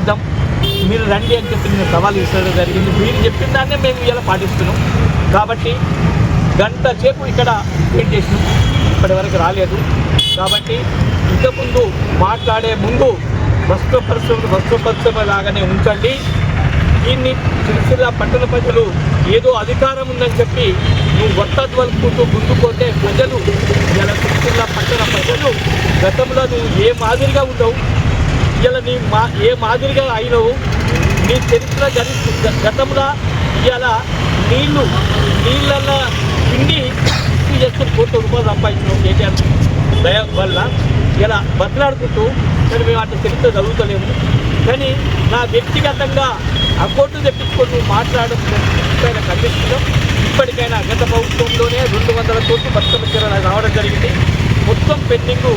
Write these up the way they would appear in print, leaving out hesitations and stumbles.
చర్చిద్దాం, మీరు రండి అని చెప్పి నేను సవాల్ ఇవ్వడం జరిగింది. మీరు చెప్పిన దాన్నే మేము ఇలా పాటిస్తున్నాం. కాబట్టి గంట సేపు ఇక్కడ వెయిట్ చేసినాం, ఇప్పటి వరకు రాలేదు. కాబట్టి ఇంతకుముందు మాట్లాడే ముందు వస్త్ర లాగానే ఉంచండి. దీన్ని సిరిసిల్ల పట్టణ ప్రజలు ఏదో అధికారం ఉందని చెప్పి నువ్వు వలపుకుంటూ ముందుకోతే ప్రజలు ఇలా సిరిసిల్ల పట్టణ ప్రజలు గతంలో నువ్వు ఏ మాదిరిగా ఉండవు, ఇలా ఏ మాదిరిగా అయినవు, నీ చరిత్ర గతంలో ఇలా నీళ్ళ పిండి చేసుకుని ₹1,00,00,000 సంపాదించినావు కేటీఆర్ దయ వల్ల. ఇలా బతలాడుకుంటూ కానీ మేము అట్లా చరిత్ర చదువుతలేము. కానీ నా వ్యక్తిగతంగా అకౌంట్లు తెప్పించుకొని మాట్లాడడం పైన ఖండిస్తున్నాం. ఇప్పటికైనా గత ప్రభుత్వంలోనే 200 కోట్లు బతుకమ్మ చీరలు రావడం జరిగింది. మొత్తం పెండింగ్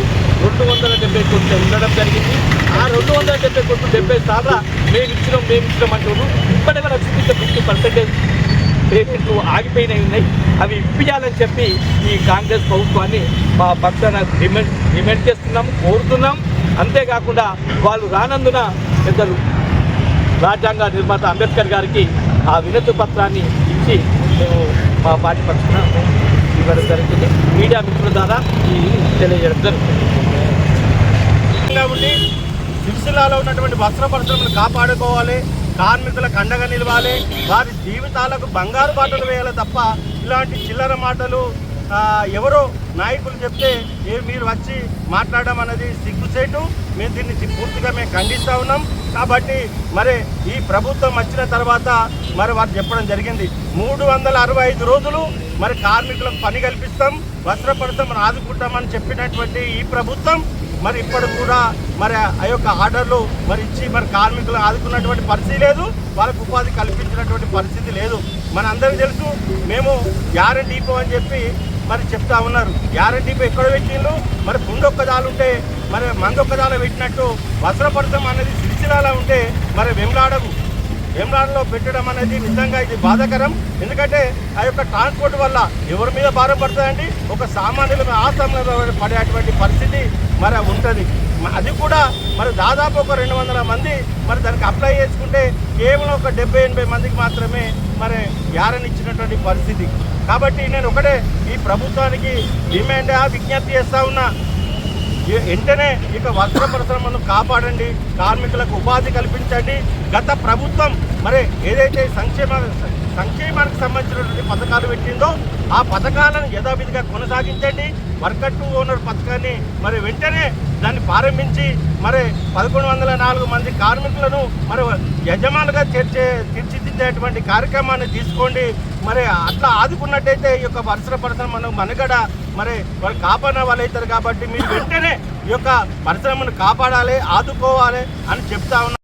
270 కోట్లు ఉండడం జరిగింది. ఆ 270 కోట్లు 70 సార్లు మేము ఇచ్చినాం అంటున్నారు. ఇప్పటికైనా రక్షించే 50% పేమెంట్లు ఆగిపోయినవి ఉన్నాయి. అవి ఇప్పించాలని చెప్పి ఈ కాంగ్రెస్ ప్రభుత్వాన్ని మా పక్షాన డిమాండ్ చేస్తున్నాం, కోరుతున్నాం. అంతేకాకుండా వాళ్ళు రానందున పెద్దలు రాజ్యాంగ నిర్మాత అంబేద్కర్ గారికి ఆ వినతి పత్రాన్ని ఇచ్చి మేము మా పార్టీ పక్షాన ఇవ్వడం జరుగుతుంది. మీడియా మిత్రుల ద్వారా తెలియజేయడం జరుగుతుంది. ఉండి సిరిసిల్లాలో ఉన్నటువంటి వస్త్ర పరిశ్రమను కాపాడుకోవాలి, కార్మికులకు అండగా నిలవాలి, వారి జీవితాలకు బంగారు బాటలు వేయాలి తప్ప ఇలాంటి చిల్లర మాటలు ఎవరో నాయకులు చెప్తే మీరు వచ్చి మాట్లాడడం అనేది సిగ్గుచేటు. మేము దీన్ని పూర్తిగా మేము ఖండిస్తూ ఉన్నాం. కాబట్టి మరి ఈ ప్రభుత్వం వచ్చిన తర్వాత మరి వారు చెప్పడం జరిగింది 365 రోజులు మరి కార్మికులకు పని కల్పిస్తాం, వస్త్ర పరిశ్రమను ఆదుకుంటామని చెప్పినటువంటి ఈ ప్రభుత్వం మరి ఇప్పుడు కూడా మరి ఆ యొక్క ఆర్డర్లు మరి ఇచ్చి మరి కార్మికులు ఆదుకున్నటువంటి పరిస్థితి లేదు, వాళ్ళకు ఉపాధి కల్పించినటువంటి పరిస్థితి లేదు. మన అందరికీ తెలుసు, మేము గ్యారెంటీ డిపో అని చెప్పి మరి చెప్తా ఉన్నారు. గ్యారెంటీ డిపో ఎక్కడ పెట్టిండ్రు? మరి పుండొక్కదాలు ఉంటే మరి మందొక్కదాలు పెట్టినట్టు వస్త్ర పరిశ్రమ అనేది సిరిసిల్లాలో ఉంటే మరి వేములాడలో పెట్టడం అనేది నిజంగా ఇది బాధాకరం. ఎందుకంటే ఆ యొక్క ట్రాన్స్పోర్ట్ వల్ల ఎవరి మీద భారం పడుతుందండి? ఒక సామాన్యుల మీద ఆసాముల పడేటువంటి పరిస్థితి మరి ఉంటుంది. అది కూడా మరి దాదాపు ఒక 200 మంది మరి దానికి అప్లై చేసుకుంటే కేవలం ఒక 70-80 మందికి మాత్రమే మరి గ్యారెంటీ ఇచ్చినటువంటి పరిస్థితి. కాబట్టి నేను ఒకటే ఈ ప్రభుత్వానికి విజ్ఞప్తి చేస్తూ ఉన్నా, వెంటనే ఇక వస్త్ర పరిశ్రమను కాపాడండి, కార్మికులకు ఉపాధి కల్పించండి. గత ప్రభుత్వం మరి ఏదైతే సంక్షేమానికి సంబంధించినటువంటి పథకాలు పెట్టిందో ఆ పథకాలను యథావిధిగా కొనసాగించండి. వర్కర్ టు ఓనర్ పథకాన్ని మరి వెంటనే దాన్ని ప్రారంభించి మరి 1104 మంది కార్మికులను మరి యజమానులుగా తీర్చిదిద్దేటువంటి కార్యక్రమాన్ని తీసుకోండి. మరి అట్లా ఆదుకున్నట్టయితే ఈ యొక్క వస్త్ర పరిశ్రమను మనుగడ మరి వాళ్ళు కాపాడిన వాళ్ళు అవుతారు. కాబట్టి మీరు వెంటనే ఈ యొక్క పరిశ్రమను కాపాడాలి, ఆదుకోవాలి అని చెప్తా ఉన్నారు.